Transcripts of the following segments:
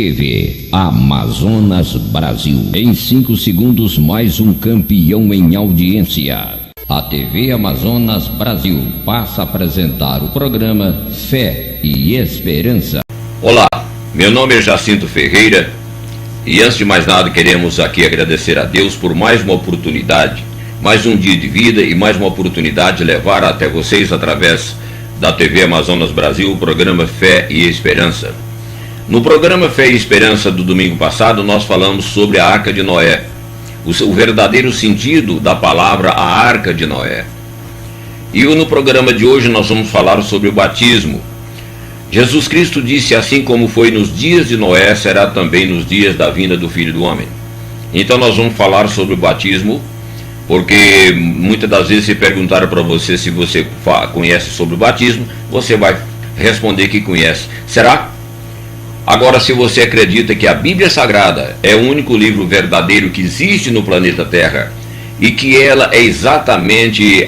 TV Amazonas Brasil. Em 5 segundos, mais um campeão em audiência. A TV Amazonas Brasil passa a apresentar o programa Fé e Esperança. Olá, meu nome é Jacinto Ferreira e antes de mais nada queremos aqui agradecer a Deus por mais uma oportunidade, mais um dia de vida e mais uma oportunidade de levar até vocês através da TV Amazonas Brasil o programa Fé e Esperança. No programa Fé e Esperança do domingo passado, nós falamos sobre a Arca de Noé, o verdadeiro sentido da palavra a Arca de Noé. E no programa de hoje nós vamos falar sobre o batismo. Jesus Cristo disse: assim como foi nos dias de Noé, será também nos dias da vinda do Filho do Homem. Então nós vamos falar sobre o batismo, porque muitas das vezes se perguntaram para você se você conhece sobre o batismo, você vai responder que conhece. Será? Agora, se você acredita que a Bíblia Sagrada é o único livro verdadeiro que existe no planeta Terra e que ela é exatamente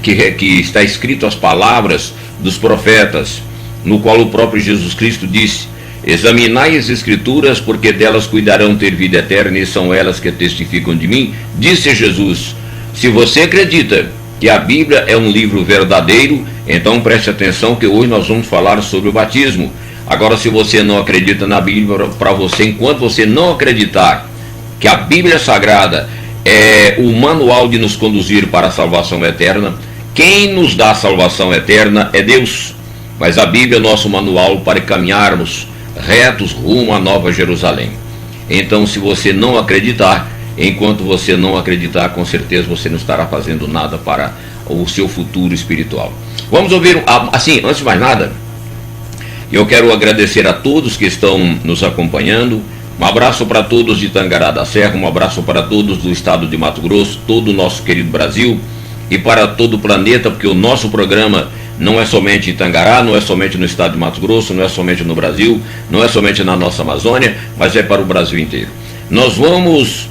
que está escrito as palavras dos profetas, no qual o próprio Jesus Cristo disse: examinai as Escrituras, porque delas cuidarão ter vida eterna, e são elas que testificam de mim, disse Jesus. Se você acredita que a Bíblia é um livro verdadeiro, então preste atenção que hoje nós vamos falar sobre o batismo. Agora, se você não acredita na Bíblia, para você, enquanto você não acreditar que a Bíblia Sagrada é o manual de nos conduzir para a salvação eterna, quem nos dá a salvação eterna é Deus. Mas a Bíblia é nosso manual para caminharmos retos rumo à Nova Jerusalém. Então, se você não acreditar, enquanto você não acreditar, com certeza você não estará fazendo nada para o seu futuro espiritual. Vamos ouvir, assim, antes de mais nada, eu quero agradecer a todos que estão nos acompanhando. Um abraço para todos de Tangará da Serra, um abraço para todos do estado de Mato Grosso, todo o nosso querido Brasil e para todo o planeta, porque o nosso programa não é somente em Tangará, não é somente no estado de Mato Grosso, não é somente no Brasil, não é somente na nossa Amazônia, mas é para o Brasil inteiro. Nós vamos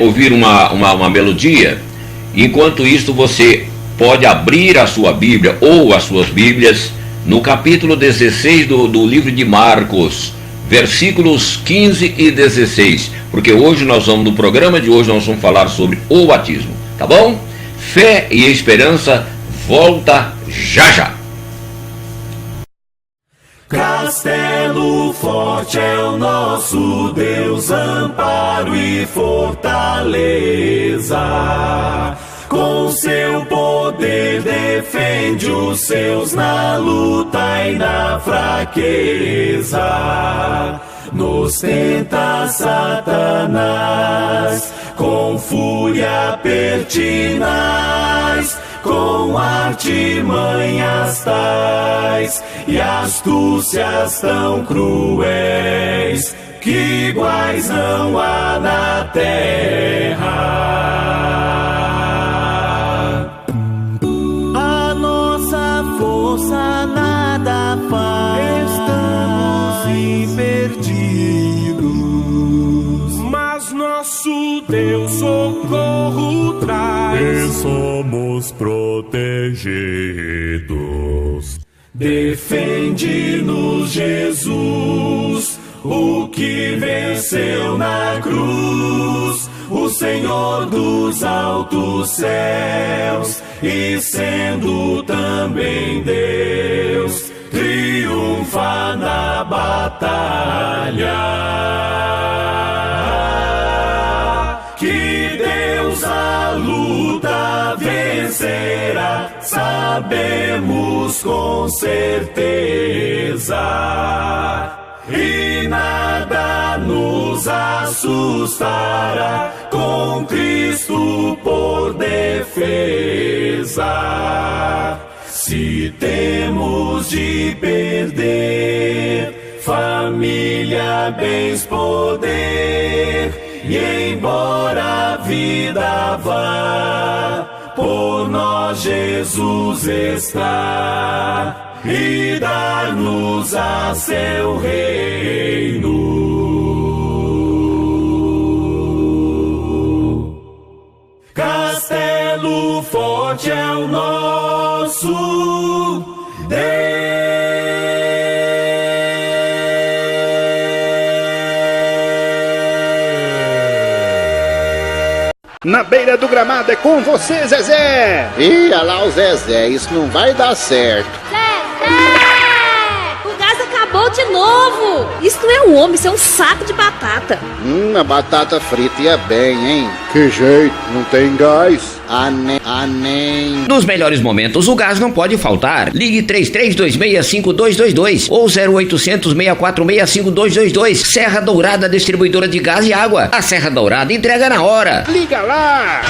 ouvir uma melodia. Enquanto isso, você pode abrir a sua Bíblia ou as suas Bíblias no capítulo 16 do livro de Marcos, versículos 15 e 16, porque hoje no programa de hoje nós vamos falar sobre o batismo, tá bom? Fé e Esperança volta já já. Castelo forte é o nosso Deus, amparo e fortaleza. Com seu poder defende os seus na luta e na fraqueza. Nos tenta Satanás com fúria pertinaz, com artimanhas tais e astúcias tão cruéis que iguais não há na terra. Força nada faz, estamos perdidos, mas nosso Deus socorro traz e somos protegidos. Defende-nos, Jesus, o que venceu na cruz, o Senhor dos altos céus, e sendo também Deus, triunfa na batalha. Que Deus a luta vencerá, sabemos com certeza. E nada nos assustará, com Cristo por defesa. Se temos de perder família, bens, poder, e embora a vida vá, por nós Jesus está, e dar-nos a seu reino. Castelo forte é o nosso Deus. Na beira do gramado é com você, Zezé! Ih, olha lá o Zezé, isso não vai dar certo. Zezé! O gás acabou de novo! Isso não é um homem, isso é um saco de batata. A batata frita ia bem, hein? Que jeito, não tem gás? Nem. Nos melhores momentos, o gás não pode faltar. Ligue 33265222 ou 0800 646 5222. Serra Dourada, distribuidora de gás e água. A Serra Dourada entrega na hora. Liga lá!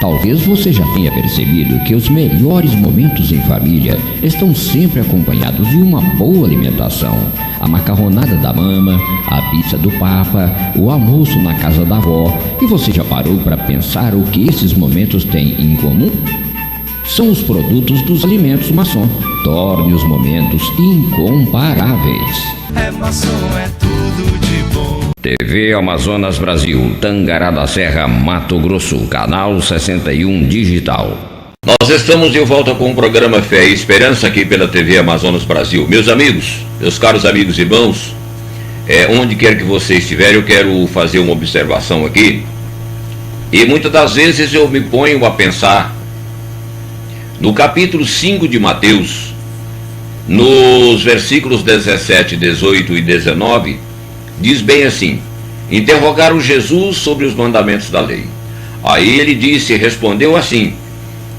Talvez você já tenha percebido que os melhores momentos em família estão sempre acompanhados de uma boa alimentação. A macarronada da mama, a pizza do papa, o almoço na casa da avó. E você já parou para pensar o que esses momentos têm em comum? São os produtos dos alimentos Maçom. Torne os momentos incomparáveis. É Maçom, é tudo de bom. TV Amazonas Brasil, Tangará da Serra, Mato Grosso, canal 61 digital. Nós estamos de volta com o programa Fé e Esperança aqui pela TV Amazonas Brasil. Meus amigos, meus caros amigos e irmãos, onde quer que você estiver, eu quero fazer uma observação aqui. E muitas das vezes eu me ponho a pensar no capítulo 5 de Mateus, nos versículos 17, 18 e 19, diz bem assim: interrogaram Jesus sobre os mandamentos da lei. Aí ele respondeu assim: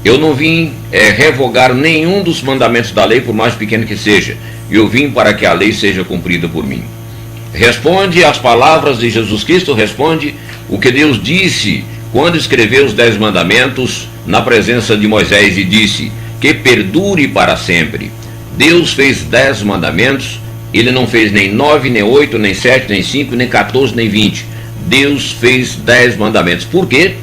eu não vim revogar nenhum dos mandamentos da lei, por mais pequeno que seja. Eu vim para que a lei seja cumprida por mim. Responde às palavras de Jesus Cristo, responde o que Deus disse quando escreveu os 10 mandamentos na presença de Moisés e disse que perdure para sempre. Deus fez 10 mandamentos. Ele não fez nem 9, nem 8, nem 7, nem 5, nem 14, nem 20. Deus fez 10 mandamentos. Por quê?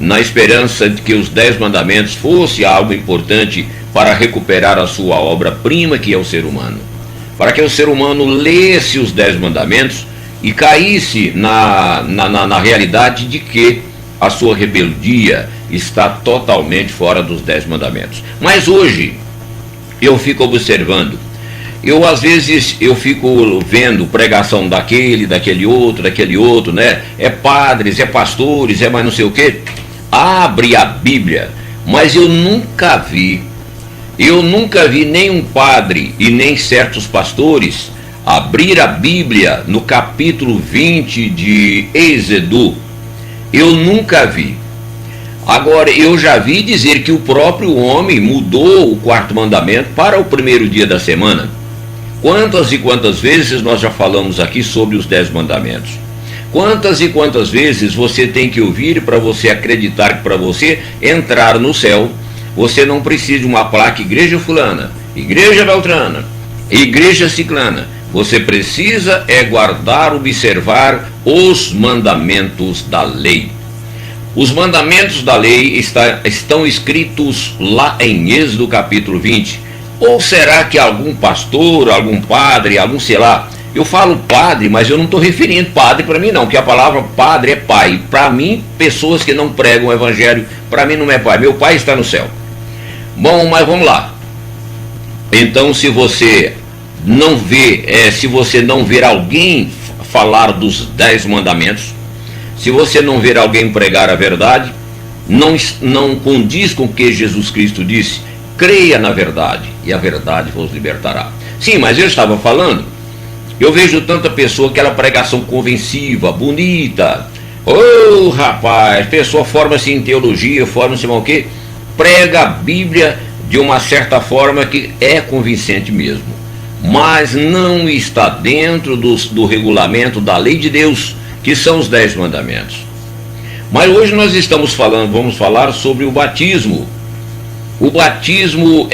Na esperança de que os 10 mandamentos fosse algo importante para recuperar a sua obra-prima, que é o ser humano. Para que o ser humano lesse os 10 mandamentos e caísse na realidade de que a sua rebeldia está totalmente fora dos 10 mandamentos. Mas hoje, eu fico observando, às vezes eu fico vendo pregação daquele outro, né? É padres, é pastores, é mais não sei o quê. Abre a Bíblia, mas eu nunca vi nenhum padre e nem certos pastores abrir a Bíblia no capítulo 20 de Êxodo. Eu nunca vi. Agora, eu já vi dizer que o próprio homem mudou o 4º mandamento para o primeiro dia da semana. Quantas e quantas vezes nós já falamos aqui sobre os 10 mandamentos? Quantas e quantas vezes você tem que ouvir para você acreditar que para você entrar no céu, você não precisa de uma placa Igreja Fulana, Igreja Beltrana, Igreja Ciclana. Você precisa guardar, observar os mandamentos da lei. Os mandamentos da lei estão escritos lá em Êxodo capítulo 20. Ou será que algum pastor, algum padre, sei lá, eu falo padre, mas eu não estou referindo padre para mim não, porque a palavra padre é pai. Para mim, pessoas que não pregam o evangelho, para mim não é pai, meu pai está no céu. Bom, mas vamos lá. Então, se você não ver alguém falar dos 10 mandamentos, se você não ver alguém pregar a verdade, não condiz com o que Jesus Cristo disse, creia na verdade, e a verdade vos libertará. Sim, mas eu estava falando, eu vejo tanta pessoa, aquela pregação convenciva, bonita. Ô rapaz, pessoa forma-se em teologia, forma-se em o quê? Prega a Bíblia de uma certa forma que é convincente mesmo, mas não está dentro do regulamento da lei de Deus, que são os 10 mandamentos. Mas hoje nós vamos falar sobre o batismo. O batismo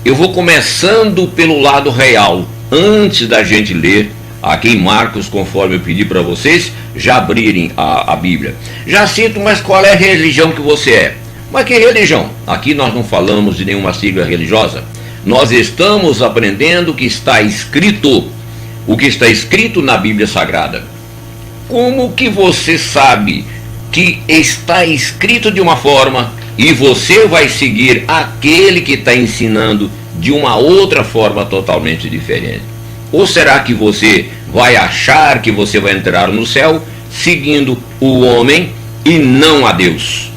eu vou começando pelo lado real, antes da gente ler aqui em Marcos, conforme eu pedi para vocês já abrirem a Bíblia. Já sinto, mas qual é a religião que você é? Mas que religião? Aqui nós não falamos de nenhuma sigla religiosa. Nós estamos aprendendo o que está escrito na Bíblia Sagrada. Como que você sabe que está escrito de uma forma e você vai seguir aquele que está ensinando de uma outra forma totalmente diferente? Ou será que você vai achar que você vai entrar no céu seguindo o homem e não a Deus?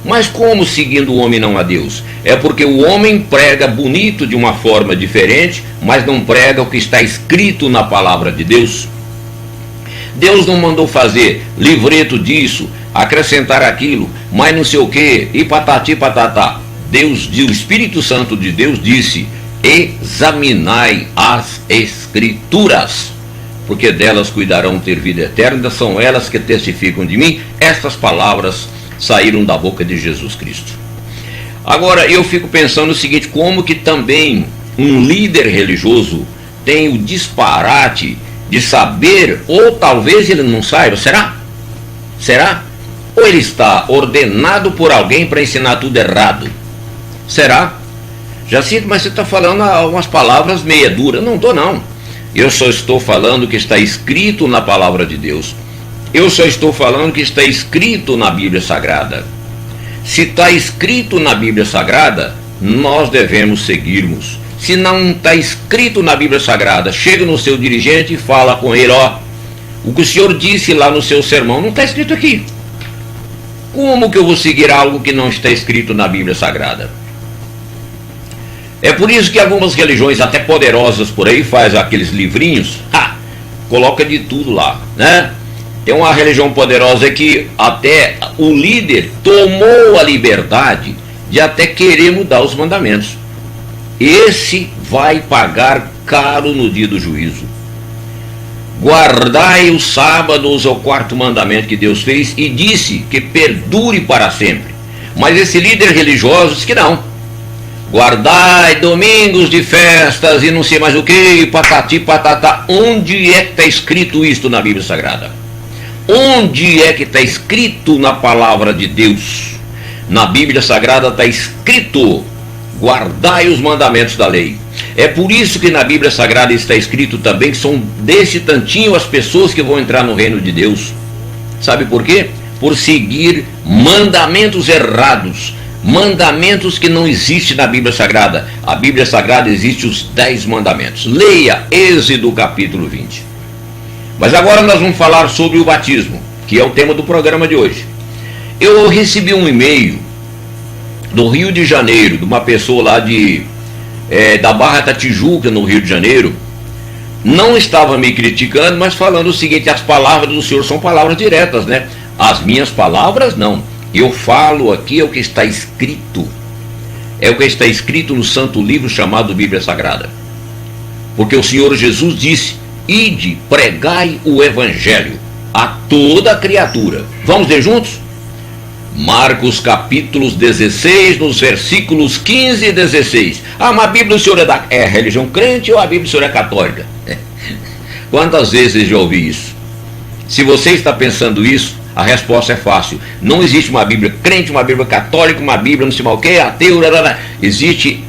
Mas como seguindo o homem e não a Deus? É porque o homem prega bonito de uma forma diferente, mas não prega o que está escrito na palavra de Deus. Deus não mandou fazer livreto disso, acrescentar aquilo, mas não sei o que, e patati patatá. Deus, o Espírito Santo de Deus disse: examinai as Escrituras, porque delas cuidarão ter vida eterna, são elas que testificam de mim. Estas palavras saíram da boca de Jesus Cristo. Agora eu fico pensando o seguinte: como que também um líder religioso tem o disparate de saber, ou talvez ele não saiba, será? Será? Ou ele está ordenado por alguém para ensinar tudo errado? Será? Jacinto, mas você está falando umas palavras meia duras. Não estou, não. Eu só estou falando o que está escrito na palavra de Deus. Eu só estou falando o que está escrito na Bíblia Sagrada. Se está escrito na Bíblia Sagrada, nós devemos seguirmos. Se não está escrito na Bíblia Sagrada, chega no seu dirigente e fala com ele: ó, o que o senhor disse lá no seu sermão não está escrito aqui. Como que eu vou seguir algo que não está escrito na Bíblia Sagrada? É por isso que algumas religiões até poderosas por aí faz aqueles livrinhos, coloca de tudo lá, né? Tem uma religião poderosa que até o líder tomou a liberdade de até querer mudar os mandamentos. Esse vai pagar caro no dia do juízo. Guardai os sábados, é o quarto mandamento que Deus fez, e disse que perdure para sempre. Mas esse líder religioso diz que não. Guardai domingos de festas e não sei mais o que, patati patatá. Onde é que está escrito isto na Bíblia Sagrada? Onde é que está escrito na palavra de Deus? Na Bíblia Sagrada está escrito: guardai os mandamentos da lei. É por isso que na Bíblia Sagrada está escrito também que são desse tantinho as pessoas que vão entrar no reino de Deus. Sabe por quê? Por seguir mandamentos errados, mandamentos que não existem na Bíblia Sagrada. A Bíblia Sagrada existe os 10 mandamentos. Leia Êxodo capítulo 20. Mas agora nós vamos falar sobre o batismo, que é o tema do programa de hoje. Eu recebi um e-mail do Rio de Janeiro, de uma pessoa lá da Barra da Tijuca, no Rio de Janeiro. Não estava me criticando, mas falando o seguinte: as palavras do senhor são palavras diretas, né? As minhas palavras não. Eu falo aqui é o que está escrito. É o que está escrito no santo livro chamado Bíblia Sagrada. Porque o Senhor Jesus disse: ide, pregai o evangelho a toda criatura. Vamos ler juntos? Marcos capítulo 16, nos versículos 15 e 16. Mas a Bíblia do senhor é religião crente ou a Bíblia do senhor é católica? Quantas vezes já ouvi isso? Se você está pensando isso, a resposta é fácil. Não existe uma Bíblia crente, uma Bíblia católica, uma Bíblia não sei mal o que, ateu, existe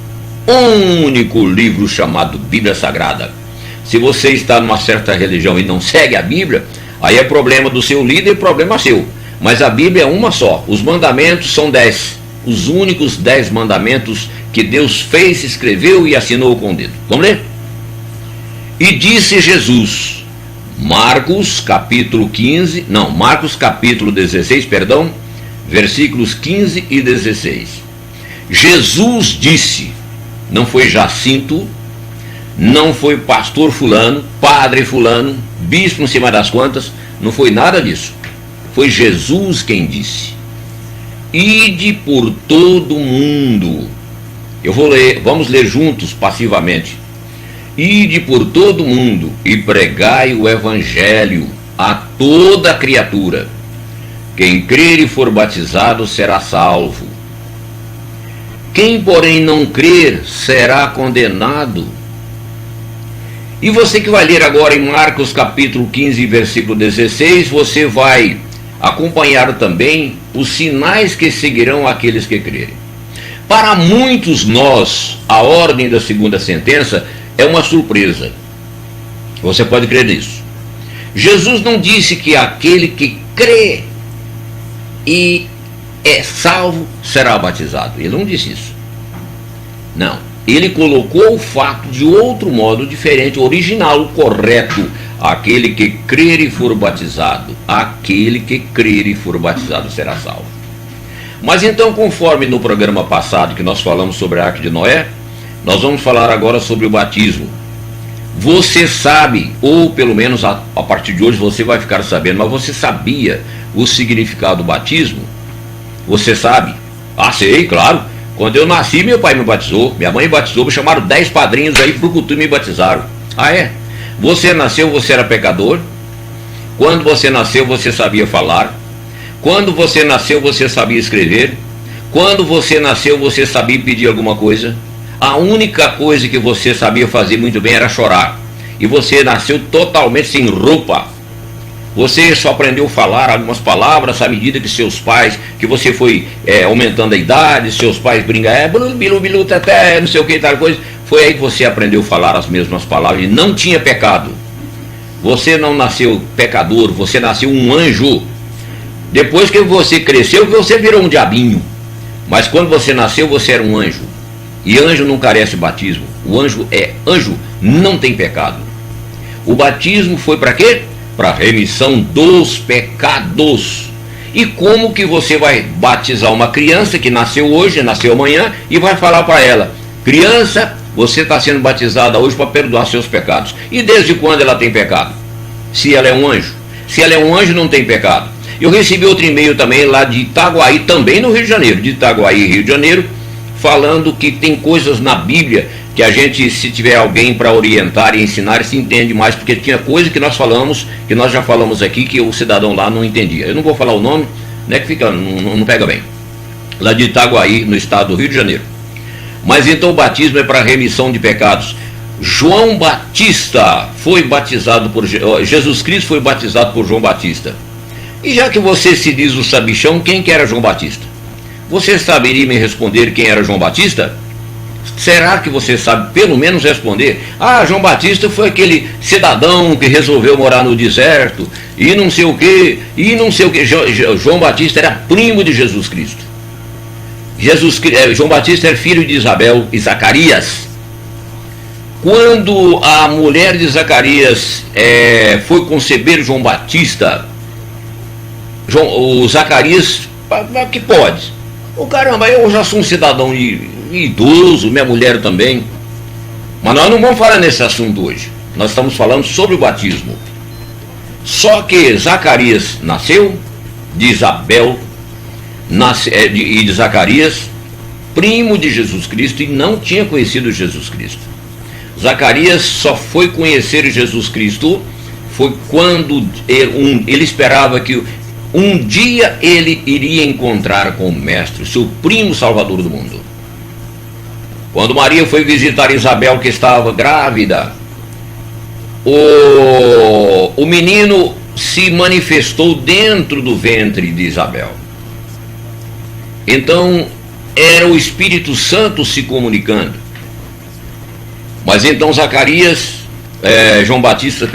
um único livro chamado Bíblia Sagrada. Se você está numa certa religião e não segue a Bíblia, aí é problema do seu líder e problema seu. Mas a Bíblia é uma só. Os mandamentos são 10. Os únicos 10 mandamentos que Deus fez, escreveu e assinou com o dedo. Vamos ler? E disse Jesus, Marcos capítulo 16, versículos 15 e 16. Jesus disse, não foi Jacinto, não foi pastor fulano, padre fulano, bispo em cima das quantas, não foi nada disso. Foi Jesus quem disse: ide por todo mundo. Eu vou ler, vamos ler juntos passivamente. Ide por todo mundo e pregai o evangelho a toda criatura. Quem crer e for batizado será salvo. Quem, porém, não crer será condenado. E você que vai ler agora em Marcos capítulo 15, versículo 16, você vai acompanhar também os sinais que seguirão aqueles que crerem. Para muitos nós, a ordem da segunda sentença é uma surpresa. Você pode crer nisso. Jesus não disse que aquele que crê e é salvo será batizado. Ele não disse isso. Não. ele colocou o fato de outro modo diferente, original, correto. Aquele que crer e for batizado, aquele que crer e for batizado será salvo. Mas então, conforme no programa passado que nós falamos sobre a Arca de Noé, nós vamos falar agora sobre o batismo. Você sabe, ou pelo menos a partir de hoje você vai ficar sabendo, mas você sabia o significado do batismo? Você sabe? Ah, sei, claro. Quando eu nasci, meu pai me batizou, minha mãe me batizou, me chamaram 10 padrinhos aí pro culto e me batizaram. Ah, é? Você nasceu, você era pecador. Quando você nasceu, você sabia falar. Quando você nasceu, você sabia escrever. Quando você nasceu, você sabia pedir alguma coisa. A única coisa que você sabia fazer muito bem era chorar. E você nasceu totalmente sem roupa. Você só aprendeu a falar algumas palavras à medida que seus pais, que você foi aumentando a idade, seus pais brincam, bilu, bilu, teté, não sei o que, tal coisa. Foi aí que você aprendeu a falar as mesmas palavras e não tinha pecado. Você não nasceu pecador, você nasceu um anjo. Depois que você cresceu, você virou um diabinho. Mas quando você nasceu, você era um anjo. E anjo não carece de batismo. O anjo é anjo, não tem pecado. O batismo foi para quê? Para remissão dos pecados. E como que você vai batizar uma criança que nasceu hoje, nasceu amanhã, e vai falar para ela: criança, você está sendo batizada hoje para perdoar seus pecados. E desde quando ela tem pecado? Se ela é um anjo. Se ela é um anjo, não tem pecado. Eu recebi outro e-mail também lá de Itaguaí, também no Rio de Janeiro, de Itaguaí, Rio de Janeiro, falando que tem coisas na Bíblia que a gente, se tiver alguém para orientar e ensinar, se entende mais, porque tinha coisa que nós falamos, que nós já falamos aqui, que o cidadão lá não entendia. Eu não vou falar o nome, né, que fica, não pega bem. Lá de Itaguaí, no estado do Rio de Janeiro. Mas então o batismo é para remissão de pecados. João Batista foi batizado por Jesus Cristo, foi batizado por João Batista. E já que você se diz o sabichão, quem que era João Batista? Você saberia me responder quem era João Batista? Será que você sabe pelo menos responder? Ah, João Batista foi aquele cidadão que resolveu morar no deserto e não sei o que, e não sei o que. João Batista era primo de Jesus Cristo. João Batista era filho de Isabel e Zacarias. Quando a mulher de Zacarias foi conceber João Batista, o Zacarias, que pode? Oh, caramba, eu já sou um cidadão idoso, minha mulher também. Mas nós não vamos falar nesse assunto hoje. Nós estamos falando sobre o batismo. Só que Zacarias nasceu de Isabel e de Zacarias, primo de Jesus Cristo, e não tinha conhecido Jesus Cristo. Zacarias só foi conhecer Jesus Cristo foi quando ele esperava que um dia ele iria encontrar com o Mestre, seu primo Salvador do mundo. Quando Maria foi visitar Isabel, que estava grávida, o menino se manifestou dentro do ventre de Isabel. Então era o Espírito Santo se comunicando. Mas então João Batista,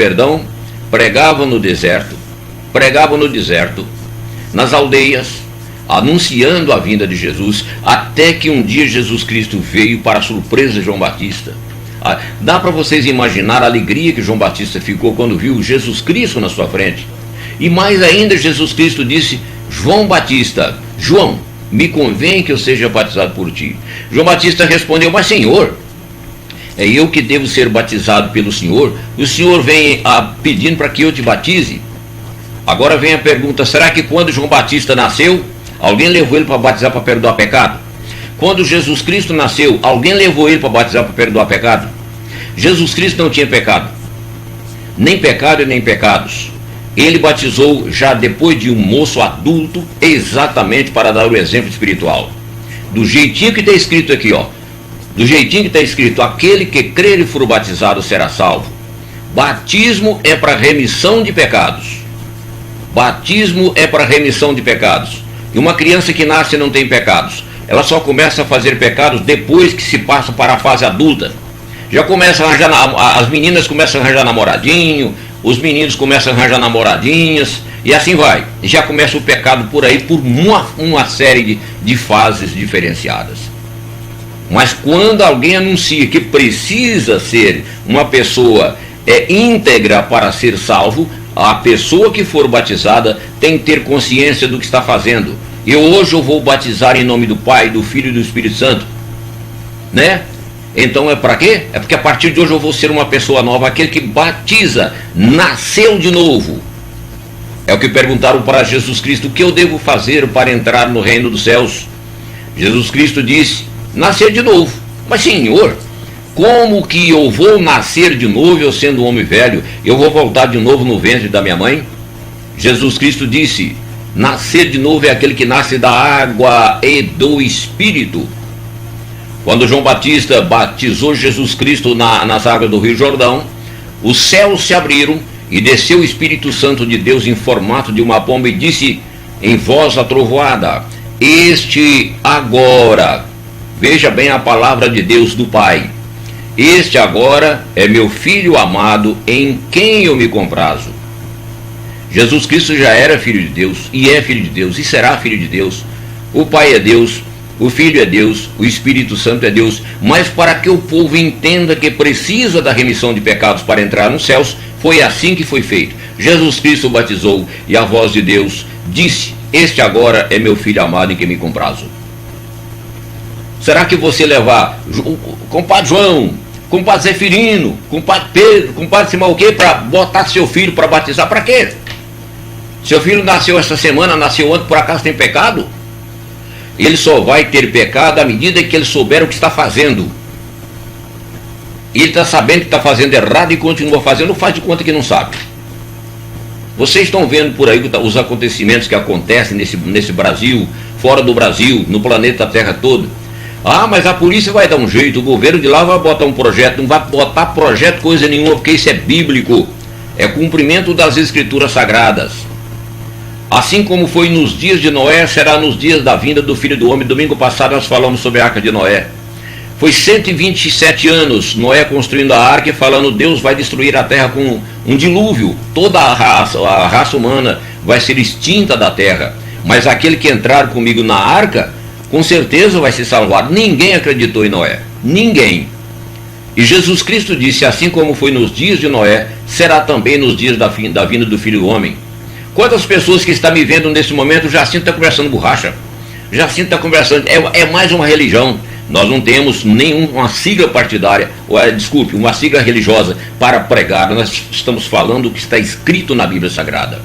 pregava no deserto, nas aldeias, anunciando a vinda de Jesus, até que um dia Jesus Cristo veio para a surpresa de João Batista. Dá para vocês imaginar a alegria que João Batista ficou quando viu Jesus Cristo na sua frente. E mais ainda, Jesus Cristo disse: João Batista, João, me convém que eu seja batizado por ti. João Batista respondeu: mas Senhor, é eu que devo ser batizado pelo Senhor? O Senhor vem pedindo para que eu te batize? Agora vem a pergunta: será que quando João Batista nasceu, alguém levou ele para batizar para perdoar pecado? Quando Jesus Cristo nasceu, alguém levou ele para batizar para perdoar pecado? Jesus Cristo não tinha pecado, nem pecado e nem pecados. Ele batizou já depois de um moço adulto, exatamente para dar o exemplo espiritual. Do jeitinho que está escrito aqui, ó. Do jeitinho que está escrito: aquele que crer e for batizado será salvo. Batismo é para remissão de pecados. Batismo é para remissão de pecados. E uma criança que nasce não tem pecados. Ela só começa a fazer pecados depois que se passa para a fase adulta. Já começa a arranjar, as meninas começam a arranjar namoradinho, os meninos começam a arranjar namoradinhas, e assim vai. Já começa o pecado por aí, por uma série de fases diferenciadas. Mas quando alguém anuncia que precisa ser uma pessoa íntegra para ser salvo, a pessoa que for batizada tem que ter consciência do que está fazendo. Hoje eu vou batizar em nome do Pai, do Filho e do Espírito Santo, né? Então é para quê? É porque a partir de hoje eu vou ser uma pessoa nova. Aquele que batiza nasceu de novo. É o que perguntaram para Jesus Cristo: o que eu devo fazer para entrar no reino dos céus? Jesus Cristo disse: nascer de novo. Mas Senhor, como que eu vou nascer de novo, eu sendo um homem velho? Eu vou voltar de novo no ventre da minha mãe? Jesus Cristo disse: nascer de novo é aquele que nasce da água e do Espírito. Quando João Batista batizou Jesus Cristo nas águas do Rio Jordão, os céus se abriram e desceu o Espírito Santo de Deus em formato de uma pomba e disse em voz atrovoada: este agora, veja bem a palavra de Deus do Pai, este agora é meu Filho amado, em quem eu me comprazo. Jesus Cristo já era Filho de Deus, e é Filho de Deus, e será Filho de Deus. O Pai é Deus, o Filho é Deus, o Espírito Santo é Deus. Mas para que o povo entenda que precisa da remissão de pecados para entrar nos céus, foi assim que foi feito. Jesus Cristo batizou, e a voz de Deus disse: este agora é meu Filho amado, em quem me comprazo. Será que você levar compadre João, compadre Zefirino, compadre Pedro, compadre sei mal o quê, para botar seu filho para batizar? Para quê? Seu filho nasceu essa semana, nasceu ontem, por acaso tem pecado? Ele só vai ter pecado à medida que ele souber o que está fazendo. E ele está sabendo que está fazendo errado e continua fazendo, faz de conta que não sabe. Vocês estão vendo por aí os acontecimentos que acontecem nesse Brasil, fora do Brasil, no planeta Terra todo. Ah, mas a polícia vai dar um jeito, o governo de lá vai botar um projeto. Não vai botar projeto coisa nenhuma, porque isso é bíblico. É cumprimento das Escrituras Sagradas. Assim como foi nos dias de Noé, será nos dias da vinda do Filho do Homem. Domingo passado nós falamos sobre a Arca de Noé. Foi 127 anos Noé construindo a arca e falando: Deus vai destruir a terra com um dilúvio. Toda a raça humana vai ser extinta da terra. Mas aquele que entrar comigo na arca, com certeza vai ser salvado. Ninguém acreditou em Noé. Ninguém. E Jesus Cristo disse: assim como foi nos dias de Noé, será também nos dias da vinda do Filho do Homem. Quantas pessoas que estão me vendo nesse momento, Jacinto está conversando borracha? Jacinto está conversando, é mais uma religião. Nós não temos nenhuma sigla partidária, uma sigla religiosa para pregar. Nós estamos falando o que está escrito na Bíblia Sagrada.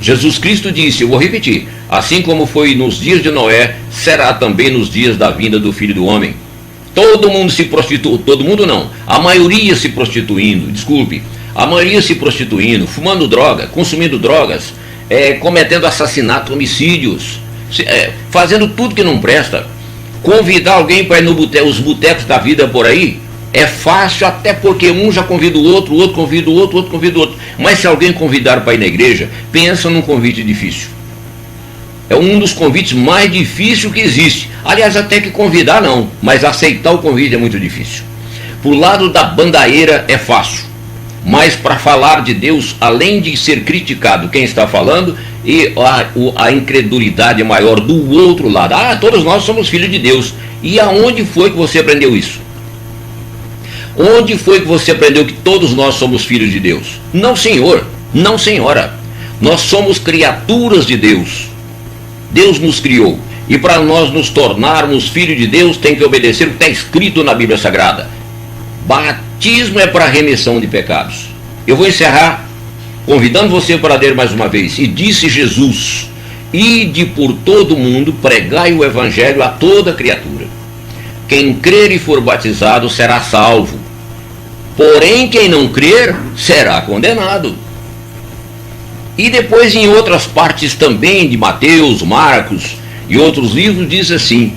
Jesus Cristo disse, eu vou repetir: assim como foi nos dias de Noé, será também nos dias da vinda do Filho do Homem. Todo mundo se prostituiu, todo mundo não, a maioria se prostituindo, a maioria se prostituindo, fumando droga, consumindo drogas, cometendo assassinatos, homicídios, fazendo tudo que não presta. Convidar alguém para ir os botecos da vida por aí é fácil, até porque um já convida o outro convida o outro convida o outro. Mas se alguém convidar para ir na igreja, pensa num convite difícil. É um dos convites mais difíceis que existe. Aliás, até que convidar não, mas aceitar o convite é muito difícil. Por lado da bandaeira é fácil, mas para falar de Deus, além de ser criticado quem está falando, e a incredulidade maior do outro lado. Todos nós somos filhos de Deus. E aonde foi que você aprendeu isso? Onde foi que você aprendeu que todos nós somos filhos de Deus? Não, senhor, não, senhora. Nós somos criaturas de Deus. Deus nos criou. E para nós nos tornarmos filhos de Deus, tem que obedecer o que está escrito na Bíblia Sagrada. Batismo é para remissão de pecados. Eu vou encerrar convidando você para ler mais uma vez. E disse Jesus: ide por todo mundo, pregai o evangelho a toda criatura. Quem crer e for batizado será salvo, porém quem não crer será condenado. E depois em outras partes também de Mateus, Marcos e outros livros diz assim: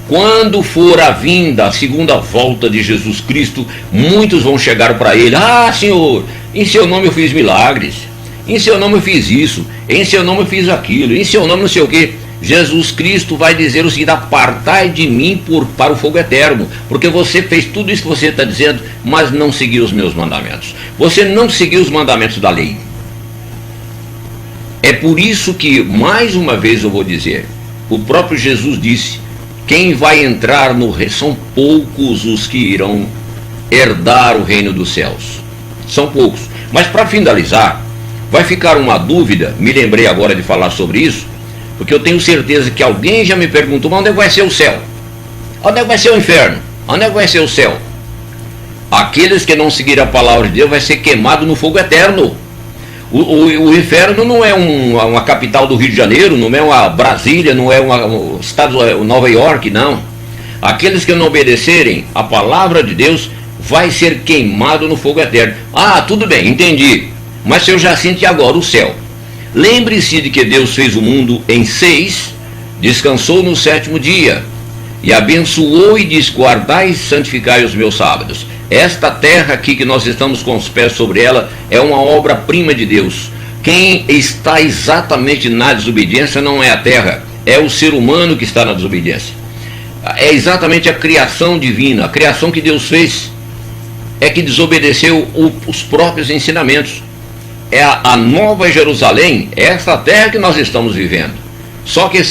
quando for a vinda, a segunda volta de Jesus Cristo, muitos vão chegar para ele: Senhor, em seu nome eu fiz milagres, em seu nome eu fiz isso, em seu nome eu fiz aquilo, em seu nome não sei o que. Jesus Cristo vai dizer o seguinte: apartai de mim para o fogo eterno, porque você fez tudo isso que você está dizendo, mas não seguiu os meus mandamentos. Você não seguiu os mandamentos da lei. É por isso que, mais uma vez eu vou dizer, o próprio Jesus disse Quem vai entrar no reino, são poucos os que irão herdar o reino dos céus. São poucos. Mas para finalizar, vai ficar uma dúvida, me lembrei agora de falar sobre isso, porque eu tenho certeza que alguém já me perguntou, mas onde é que vai ser o céu? Onde é que vai ser o inferno? Onde é que vai ser o céu? Aqueles que não seguirem a palavra de Deus vai ser queimado no fogo eterno. O inferno não é uma capital do Rio de Janeiro, não é uma Brasília, não é um estado Nova York, não. Aqueles que não obedecerem a palavra de Deus vai ser queimado no fogo eterno. Ah, tudo bem, entendi. Mas seu Jacinto, e agora o céu? Lembre-se de que Deus fez o mundo em 6, descansou no 7º dia, e abençoou e disse: guardai e santificai os meus sábados. Esta terra aqui que nós estamos com os pés sobre ela é uma obra-prima de Deus. Quem está exatamente na desobediência não é a terra, é o ser humano que está na desobediência. É exatamente a criação divina, a criação que Deus fez, é que desobedeceu os próprios ensinamentos. É a Nova Jerusalém, é essa terra que nós estamos vivendo. Só que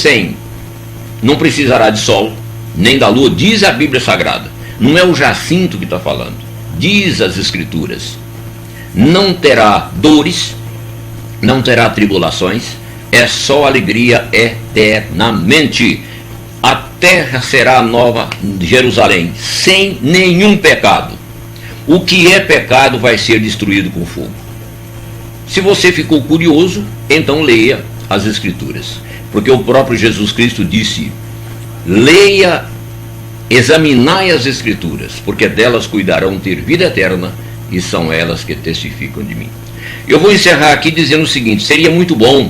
não precisará de sol, nem da lua, diz a Bíblia Sagrada. Não é o Jacinto que está falando, diz as Escrituras. Não terá dores, não terá tribulações, é só alegria eternamente. A terra será a Nova Jerusalém, sem nenhum pecado. O que é pecado vai ser destruído com fogo. Se você ficou curioso, então leia as Escrituras, porque o próprio Jesus Cristo disse: leia, examinai as Escrituras, porque delas cuidarão ter vida eterna, e são elas que testificam de mim. Eu vou encerrar aqui dizendo o seguinte: seria muito bom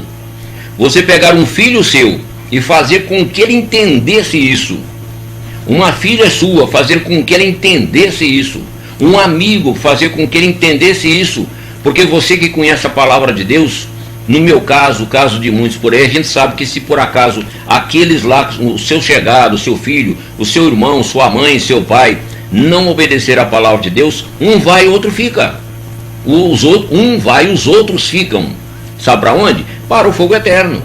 você pegar um filho seu e fazer com que ele entendesse isso. Uma filha sua, fazer com que ele entendesse isso. Um amigo, fazer com que ele entendesse isso. Porque você que conhece a palavra de Deus, no meu caso, o caso de muitos por aí, a gente sabe que se por acaso aqueles lá, o seu chegado, o seu filho, o seu irmão, sua mãe, seu pai, não obedecer a palavra de Deus, um vai e outro fica. Um vai e os outros ficam. Sabe para onde? Para o fogo eterno.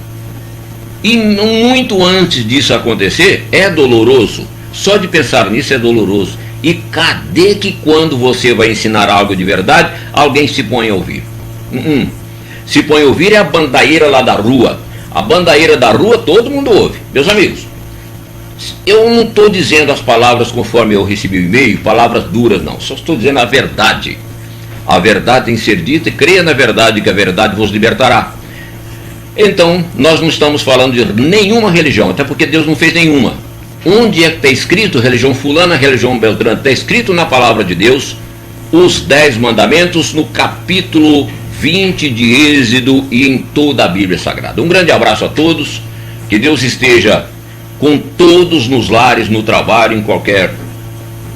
E muito antes disso acontecer, é doloroso. Só de pensar nisso é doloroso. E cadê que quando você vai ensinar algo de verdade, alguém se põe a ouvir? Se põe a ouvir é a bandaíra lá da rua. A bandaíra da rua todo mundo ouve. Meus amigos, eu não estou dizendo as palavras conforme eu recebi o e-mail, palavras duras não. Só estou dizendo a verdade. A verdade tem que ser dita, e creia na verdade, que a verdade vos libertará. Então, nós não estamos falando de nenhuma religião, até porque Deus não fez nenhuma. Onde é que está escrito religião fulana, religião beltrana? Está escrito na palavra de Deus, os 10 mandamentos, no capítulo 20 de Êxodo e em toda a Bíblia Sagrada. Um grande abraço a todos, que Deus esteja com todos nos lares, no trabalho, em qualquer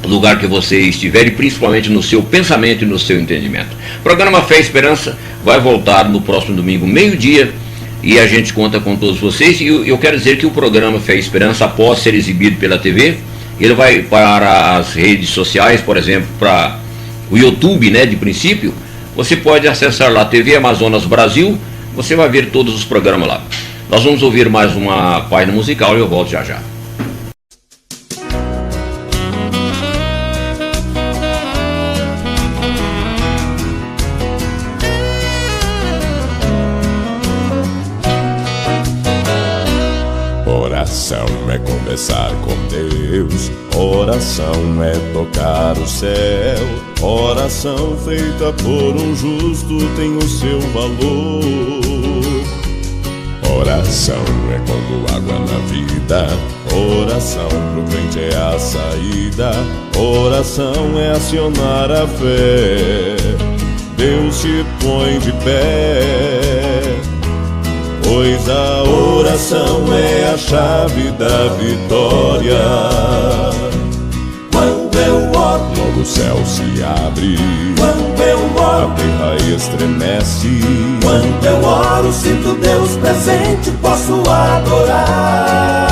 lugar que você estiver, e principalmente no seu pensamento e no seu entendimento. O programa Fé e Esperança vai voltar no próximo domingo, meio-dia, e a gente conta com todos vocês. E eu quero dizer que o programa Fé e Esperança, após ser exibido pela TV, ele vai para as redes sociais, por exemplo, para o YouTube, né, de princípio. Você pode acessar lá, TV Amazonas Brasil, você vai ver todos os programas lá. Nós vamos ouvir mais uma página musical e eu volto já já. Oração é conversar com Deus, oração é tocar o céu, oração feita por um justo tem o seu valor. Oração é como água na vida, oração pro crente é a saída, oração é acionar a fé, Deus te põe de pé. Pois a oração é a chave da vitória. Quando eu oro, logo o céu se abre. Quando eu oro, a terra estremece. Quando eu oro, sinto Deus presente, posso adorar.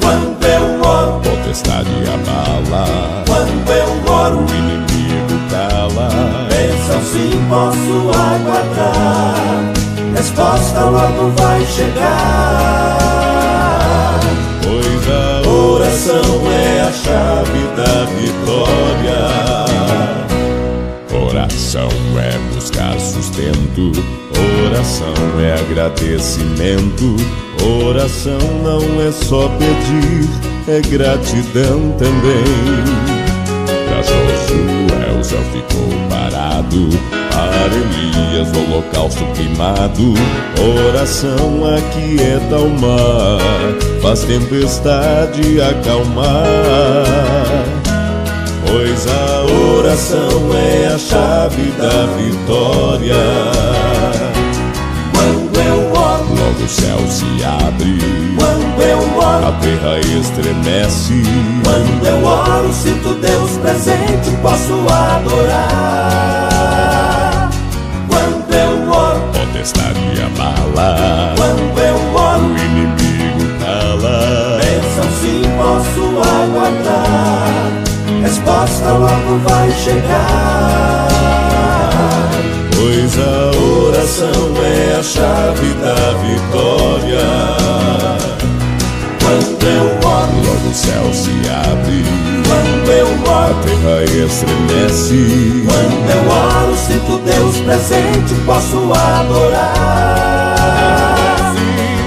Quando eu oro, potestade abala. Quando eu oro, o inimigo cala. Bênção sim posso aguardar, resposta logo vai chegar. Pois a Oração é buscar sustento, oração é agradecimento. Oração não é só pedir, é gratidão também. Pra Josué o céu ficou parado, para Elias o holocausto queimado. Oração aquieta o mar, faz tempestade acalmar. Pois a oração é a chave da vitória. Quando eu oro, logo o céu se abre. Quando eu oro, a terra estremece. Quando eu oro, sinto Deus presente, posso adorar. Quando eu oro, potestade abala. Quando eu oro, o inimigo cala. bênção sim posso aguardar, resposta logo vai chegar. Pois a oração é a chave da vitória. Quando eu oro, logo o céu se abre. Quando eu oro, a terra estremece. Quando eu oro, sinto Deus presente, posso adorar.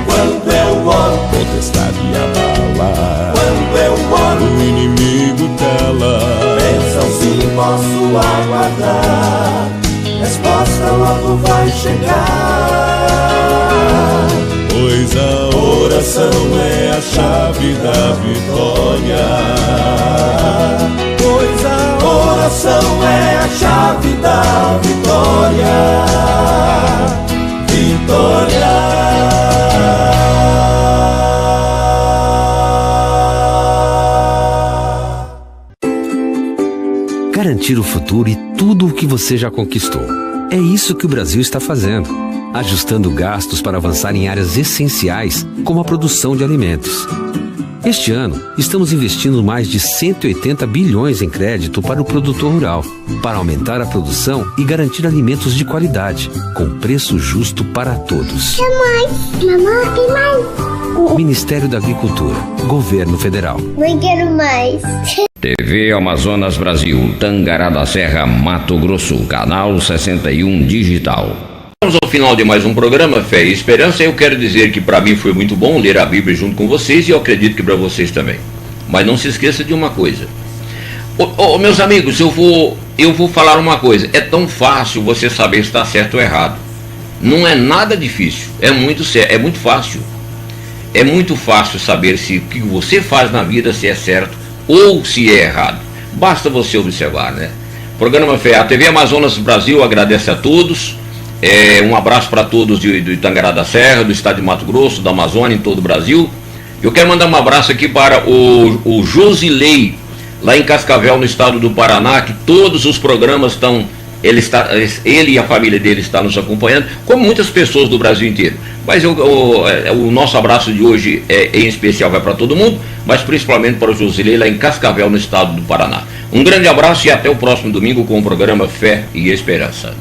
Quando eu oro, potestade abala. Quando eu oro, o inimigo cala. bênção sim posso aguardar, resposta logo vai chegar. Pois a oração é a chave da vitória. Pois a oração é a chave da vitória. Vitória. Garantir o futuro e tudo o que você já conquistou. É isso que o Brasil está fazendo, ajustando gastos para avançar em áreas essenciais, como a produção de alimentos. Este ano, estamos investindo mais de 180 bilhões em crédito para o produtor rural, para aumentar a produção e garantir alimentos de qualidade, com preço justo para todos. Mamãe, tem mais. Ministério da Agricultura, Governo Federal. Não quero mais. TV Amazonas Brasil, Tangará da Serra, Mato Grosso, canal 61 digital. Vamos ao final de mais um programa Fé e Esperança. Eu quero dizer que para mim foi muito bom ler a Bíblia junto com vocês e eu acredito que para vocês também. Mas não se esqueça de uma coisa. Meus amigos, eu vou falar uma coisa. É tão fácil você saber se está certo ou errado. Não é nada difícil. É muito fácil. É muito fácil saber se o que você faz na vida se é certo ou se é errado. Basta você observar, né? Programa Fé. A TV Amazonas Brasil agradece a todos. Um abraço para todos do Tangará da Serra, do estado de Mato Grosso, da Amazônia, em todo o Brasil. Eu quero mandar um abraço aqui para o Josilei, lá em Cascavel, no estado do Paraná, que todos os programas estão... Ele e a família dele estão nos acompanhando, como muitas pessoas do Brasil inteiro. Mas o nosso abraço de hoje em especial vai para todo mundo, mas principalmente para o Josilei, lá em Cascavel, no estado do Paraná. Um grande abraço e até o próximo domingo com o programa Fé e Esperança.